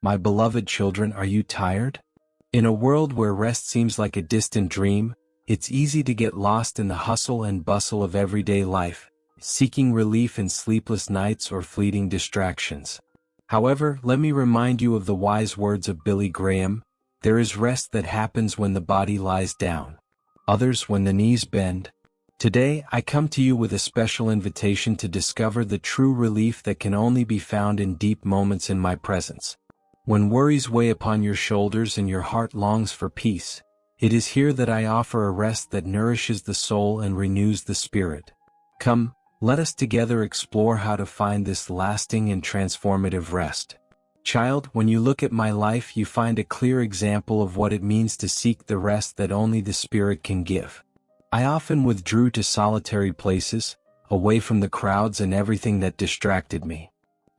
My beloved children, are you tired? In a world where rest seems like a distant dream, it's easy to get lost in the hustle and bustle of everyday life, seeking relief in sleepless nights or fleeting distractions. However, let me remind you of the wise words of Billy Graham: there is rest that happens when the body lies down, others when the knees bend. Today, I come to you with a special invitation to discover the true relief that can only be found in deep moments in my presence. When worries weigh upon your shoulders and your heart longs for peace, it is here that I offer a rest that nourishes the soul and renews the spirit. Come, let us together explore how to find this lasting and transformative rest. Child, when you look at my life, you find a clear example of what it means to seek the rest that only the Spirit can give. I often withdrew to solitary places, away from the crowds and everything that distracted me.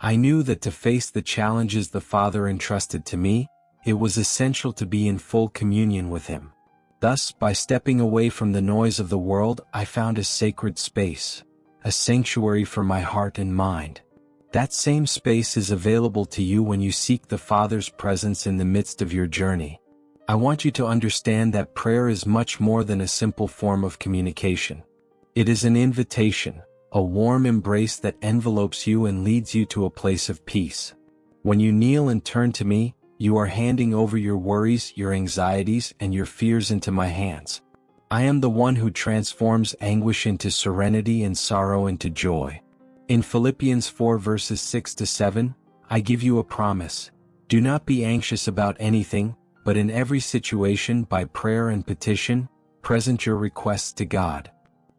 I knew that to face the challenges the Father entrusted to me, it was essential to be in full communion with Him. Thus, by stepping away from the noise of the world, I found a sacred space, a sanctuary for my heart and mind. That same space is available to you when you seek the Father's presence in the midst of your journey. I want you to understand that prayer is much more than a simple form of communication. It is an invitation, a warm embrace that envelopes you and leads you to a place of peace. When you kneel and turn to me, you are handing over your worries, your anxieties, and your fears into my hands. I am the one who transforms anguish into serenity and sorrow into joy. In Philippians 4 verses 6-7, I give you a promise: do not be anxious about anything, but in every situation by prayer and petition, present your requests to God.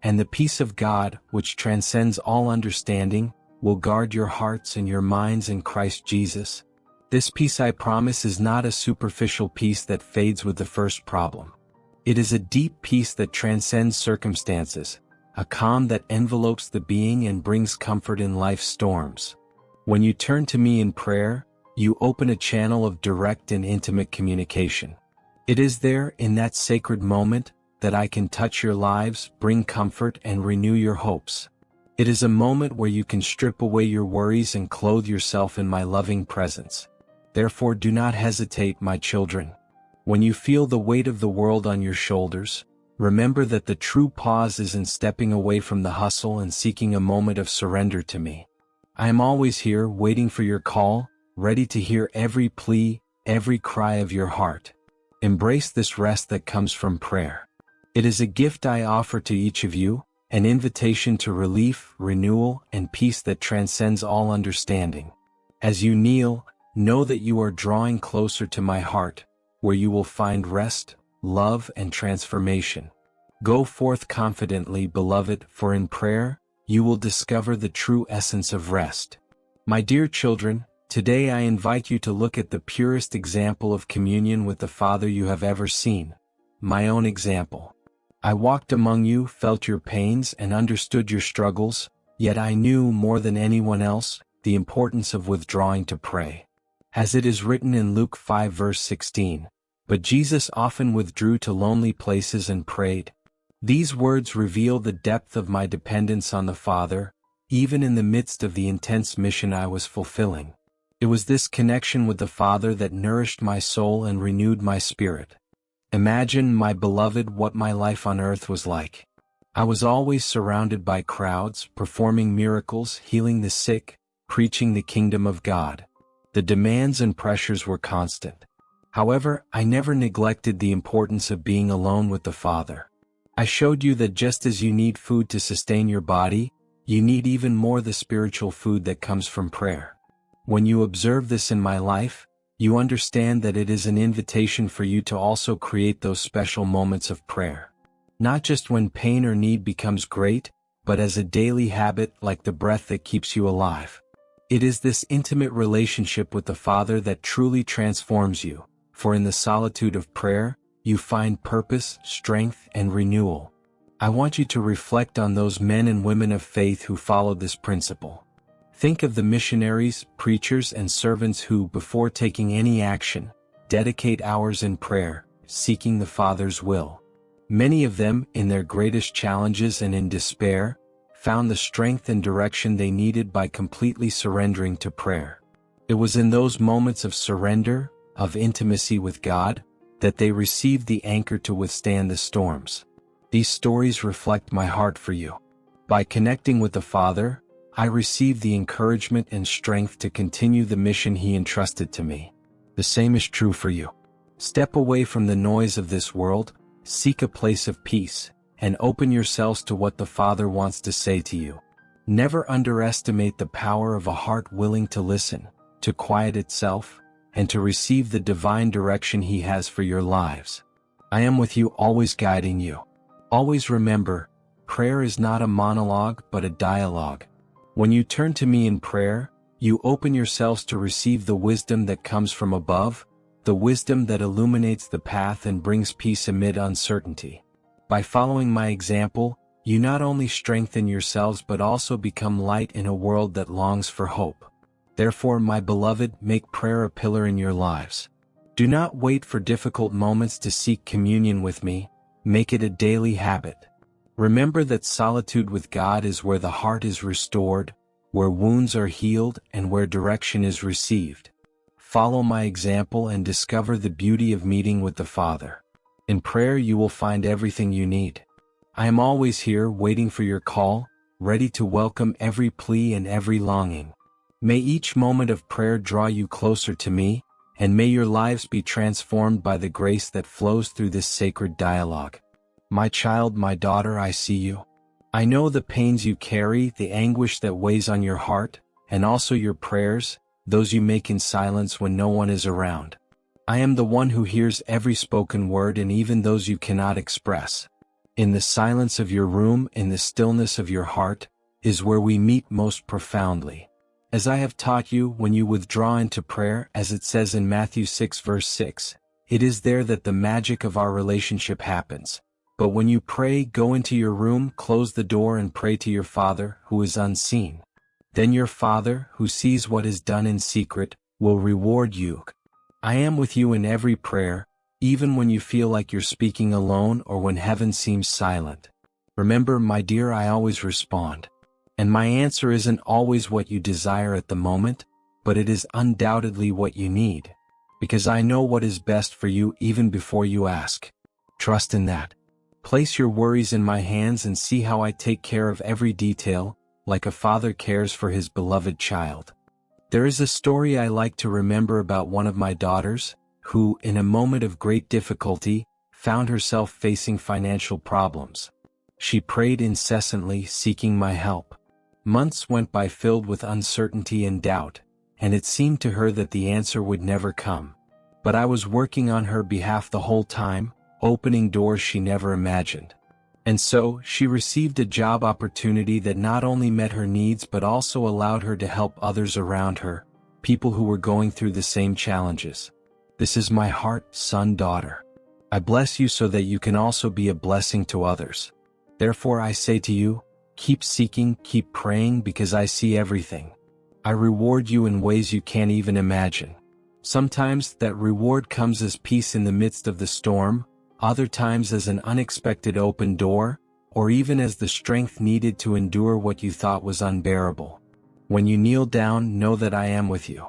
And the peace of God, which transcends all understanding, will guard your hearts and your minds in Christ Jesus. This peace I promise is not a superficial peace that fades with the first problem. It is a deep peace that transcends circumstances, a calm that envelopes the being and brings comfort in life's storms. When you turn to me in prayer, you open a channel of direct and intimate communication. It is there, in that sacred moment, that I can touch your lives, bring comfort, and renew your hopes. It is a moment where you can strip away your worries and clothe yourself in my loving presence. Therefore, do not hesitate, my children. When you feel the weight of the world on your shoulders, remember that the true pause is in stepping away from the hustle and seeking a moment of surrender to me. I am always here, waiting for your call, ready to hear every plea, every cry of your heart. Embrace this rest that comes from prayer. It is a gift I offer to each of you, an invitation to relief, renewal, and peace that transcends all understanding. As you kneel, know that you are drawing closer to my heart, where you will find rest, love, and transformation. Go forth confidently, beloved, for in prayer, you will discover the true essence of rest. My dear children, today I invite you to look at the purest example of communion with the Father you have ever seen, my own example. I walked among you, felt your pains, and understood your struggles, yet I knew more than anyone else the importance of withdrawing to pray. As it is written in Luke 5 verse 16, "But Jesus often withdrew to lonely places and prayed." These words reveal the depth of my dependence on the Father, even in the midst of the intense mission I was fulfilling. It was this connection with the Father that nourished my soul and renewed my spirit. Imagine, my beloved, what my life on earth was like. I was always surrounded by crowds, performing miracles, healing the sick, preaching the kingdom of God. The demands and pressures were constant. However, I never neglected the importance of being alone with the Father. I showed you that just as you need food to sustain your body, you need even more the spiritual food that comes from prayer. When you observe this in my life, you understand that it is an invitation for you to also create those special moments of prayer. Not just when pain or need becomes great, but as a daily habit, like the breath that keeps you alive. It is this intimate relationship with the Father that truly transforms you, for in the solitude of prayer, you find purpose, strength, and renewal. I want you to reflect on those men and women of faith who followed this principle. Think of the missionaries, preachers, and servants who, before taking any action, dedicate hours in prayer, seeking the Father's will. Many of them, in their greatest challenges and in despair, found the strength and direction they needed by completely surrendering to prayer. It was in those moments of surrender, of intimacy with God, that they received the anchor to withstand the storms. These stories reflect my heart for you. By connecting with the Father, I received the encouragement and strength to continue the mission He entrusted to me. The same is true for you. Step away from the noise of this world, seek a place of peace, and open yourselves to what the Father wants to say to you. Never underestimate the power of a heart willing to listen, to quiet itself, and to receive the divine direction He has for your lives. I am with you, always guiding you. Always remember, prayer is not a monologue but a dialogue. When you turn to me in prayer, you open yourselves to receive the wisdom that comes from above, the wisdom that illuminates the path and brings peace amid uncertainty. By following my example, you not only strengthen yourselves but also become light in a world that longs for hope. Therefore, my beloved, make prayer a pillar in your lives. Do not wait for difficult moments to seek communion with me, make it a daily habit. Remember that solitude with God is where the heart is restored, where wounds are healed, and where direction is received. Follow my example and discover the beauty of meeting with the Father. In prayer you will find everything you need. I am always here waiting for your call, ready to welcome every plea and every longing. May each moment of prayer draw you closer to me, and may your lives be transformed by the grace that flows through this sacred dialogue. My child, my daughter, I see you. I know the pains you carry, the anguish that weighs on your heart, and also your prayers, those you make in silence when no one is around. I am the one who hears every spoken word and even those you cannot express. In the silence of your room, in the stillness of your heart, is where we meet most profoundly. As I have taught you, when you withdraw into prayer, as it says in Matthew 6 verse 6, it is there that the magic of our relationship happens. But when you pray, go into your room, close the door and pray to your Father, who is unseen. Then your Father, who sees what is done in secret, will reward you. I am with you in every prayer, even when you feel like you're speaking alone or when heaven seems silent. Remember, my dear, I always respond. And my answer isn't always what you desire at the moment, but it is undoubtedly what you need. Because I know what is best for you even before you ask. Trust in that. Place your worries in my hands and see how I take care of every detail, like a father cares for his beloved child. There is a story I like to remember about one of my daughters, who, in a moment of great difficulty, found herself facing financial problems. She prayed incessantly, seeking my help. Months went by filled with uncertainty and doubt, and it seemed to her that the answer would never come. But I was working on her behalf the whole time, opening doors she never imagined. And so, she received a job opportunity that not only met her needs but also allowed her to help others around her, people who were going through the same challenges. This is my heart, son, daughter. I bless you so that you can also be a blessing to others. Therefore I say to you, keep seeking, keep praying, because I see everything. I reward you in ways you can't even imagine. Sometimes that reward comes as peace in the midst of the storm, other times as an unexpected open door, or even as the strength needed to endure what you thought was unbearable. When you kneel down, know that I am with you.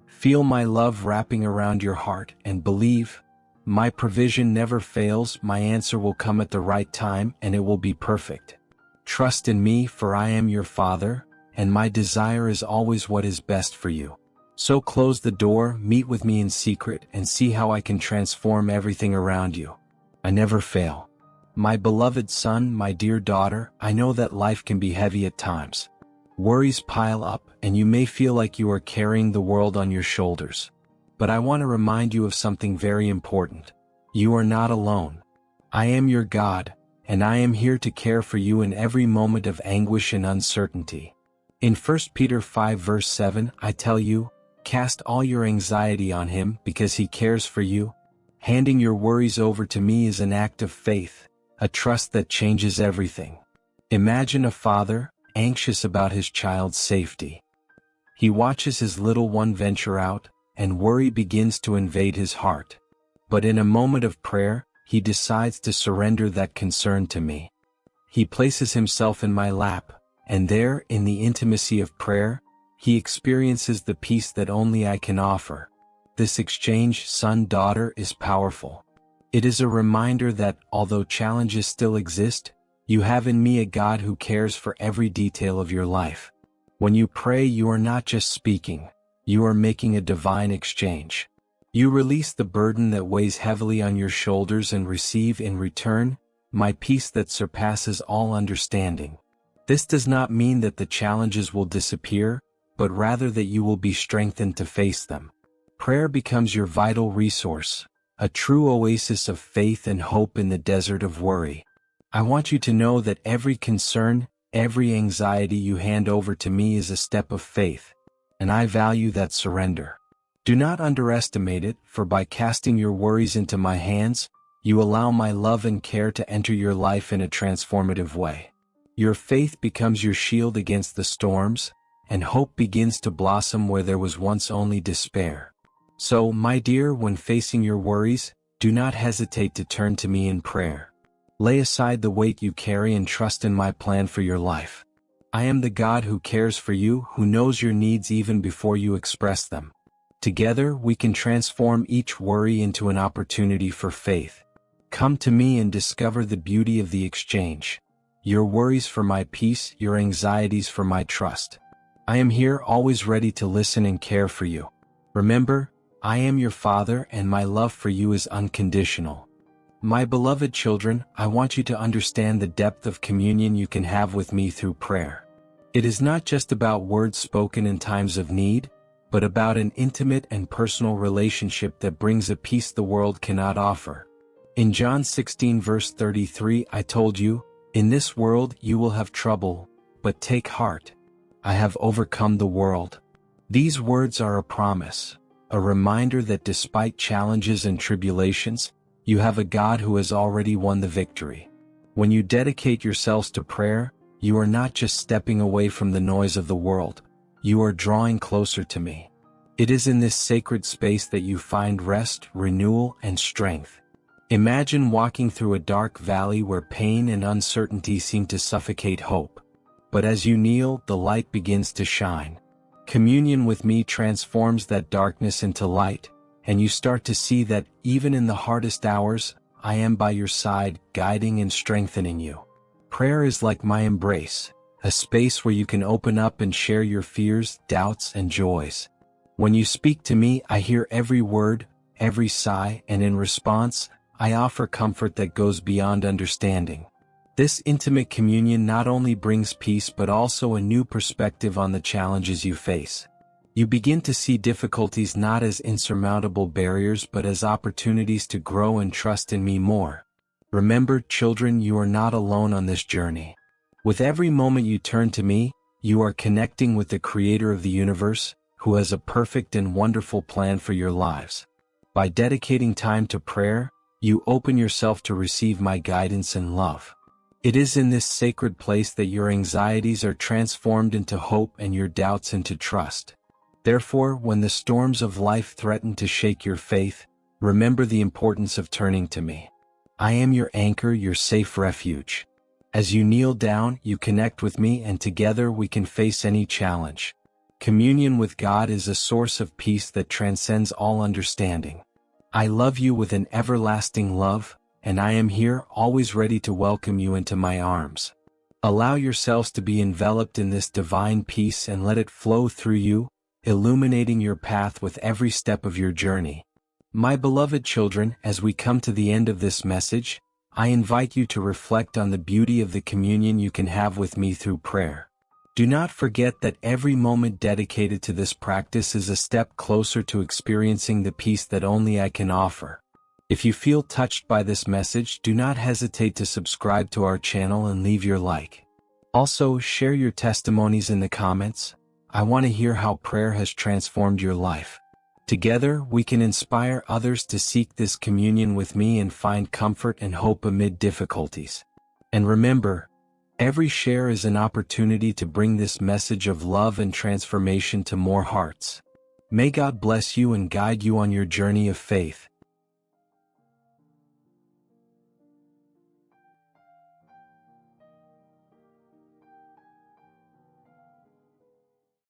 Feel my love wrapping around your heart, and believe, my provision never fails, my answer will come at the right time, and it will be perfect. Trust in me, for I am your Father, and my desire is always what is best for you. So close the door, meet with me in secret, and see how I can transform everything around you. I never fail. My beloved son, my dear daughter, I know that life can be heavy at times. Worries pile up, and you may feel like you are carrying the world on your shoulders. But I want to remind you of something very important. You are not alone. I am your God, and I am here to care for you in every moment of anguish and uncertainty. In 1 Peter 5 verse 7, I tell you, cast all your anxiety on him because he cares for you. Handing your worries over to me is an act of faith, a trust that changes everything. Imagine a father, anxious about his child's safety. He watches his little one venture out, and worry begins to invade his heart. But in a moment of prayer, he decides to surrender that concern to me. He places himself in my lap, and there, in the intimacy of prayer, he experiences the peace that only I can offer. This exchange, son-daughter, is powerful. It is a reminder that, although challenges still exist, you have in me a God who cares for every detail of your life. When you pray, you are not just speaking, you are making a divine exchange. You release the burden that weighs heavily on your shoulders and receive in return, my peace that surpasses all understanding. This does not mean that the challenges will disappear, but rather that you will be strengthened to face them. Prayer becomes your vital resource, a true oasis of faith and hope in the desert of worry. I want you to know that every concern, every anxiety you hand over to me is a step of faith, and I value that surrender. Do not underestimate it, for by casting your worries into my hands, you allow my love and care to enter your life in a transformative way. Your faith becomes your shield against the storms, and hope begins to blossom where there was once only despair. So, my dear, when facing your worries, do not hesitate to turn to me in prayer. Lay aside the weight you carry and trust in my plan for your life. I am the God who cares for you, who knows your needs even before you express them. Together, we can transform each worry into an opportunity for faith. Come to me and discover the beauty of the exchange. Your worries for my peace, your anxieties for my trust. I am here, always ready to listen and care for you. Remember, I am your Father, and my love for you is unconditional. My beloved children, I want you to understand the depth of communion you can have with me through prayer. It is not just about words spoken in times of need, but about an intimate and personal relationship that brings a peace the world cannot offer. In John 16 verse 33, I told you, in this world you will have trouble, but take heart. I have overcome the world. These words are a promise, a reminder that despite challenges and tribulations, you have a God who has already won the victory. When you dedicate yourselves to prayer, you are not just stepping away from the noise of the world, you are drawing closer to me. It is in this sacred space that you find rest, renewal, and strength. Imagine walking through a dark valley where pain and uncertainty seem to suffocate hope. But as you kneel, the light begins to shine. Communion with me transforms that darkness into light, and you start to see that, even in the hardest hours, I am by your side, guiding and strengthening you. Prayer is like my embrace, a space where you can open up and share your fears, doubts, and joys. When you speak to me, I hear every word, every sigh, and in response, I offer comfort that goes beyond understanding. This intimate communion not only brings peace but also a new perspective on the challenges you face. You begin to see difficulties not as insurmountable barriers but as opportunities to grow and trust in me more. Remember, children, you are not alone on this journey. With every moment you turn to me, you are connecting with the Creator of the universe, who has a perfect and wonderful plan for your lives. By dedicating time to prayer, you open yourself to receive my guidance and love. It is in this sacred place that your anxieties are transformed into hope and your doubts into trust. Therefore, when the storms of life threaten to shake your faith, remember the importance of turning to me. I am your anchor, your safe refuge. As you kneel down, you connect with me, and together we can face any challenge. Communion with God is a source of peace that transcends all understanding. I love you with an everlasting love, and I am here, always ready to welcome you into my arms. Allow yourselves to be enveloped in this divine peace and let it flow through you, illuminating your path with every step of your journey. My beloved children, as we come to the end of this message, I invite you to reflect on the beauty of the communion you can have with me through prayer. Do not forget that every moment dedicated to this practice is a step closer to experiencing the peace that only I can offer. If you feel touched by this message, do not hesitate to subscribe to our channel and leave your like. Also, share your testimonies in the comments. I want to hear how prayer has transformed your life. Together, we can inspire others to seek this communion with me and find comfort and hope amid difficulties. And remember, every share is an opportunity to bring this message of love and transformation to more hearts. May God bless you and guide you on your journey of faith.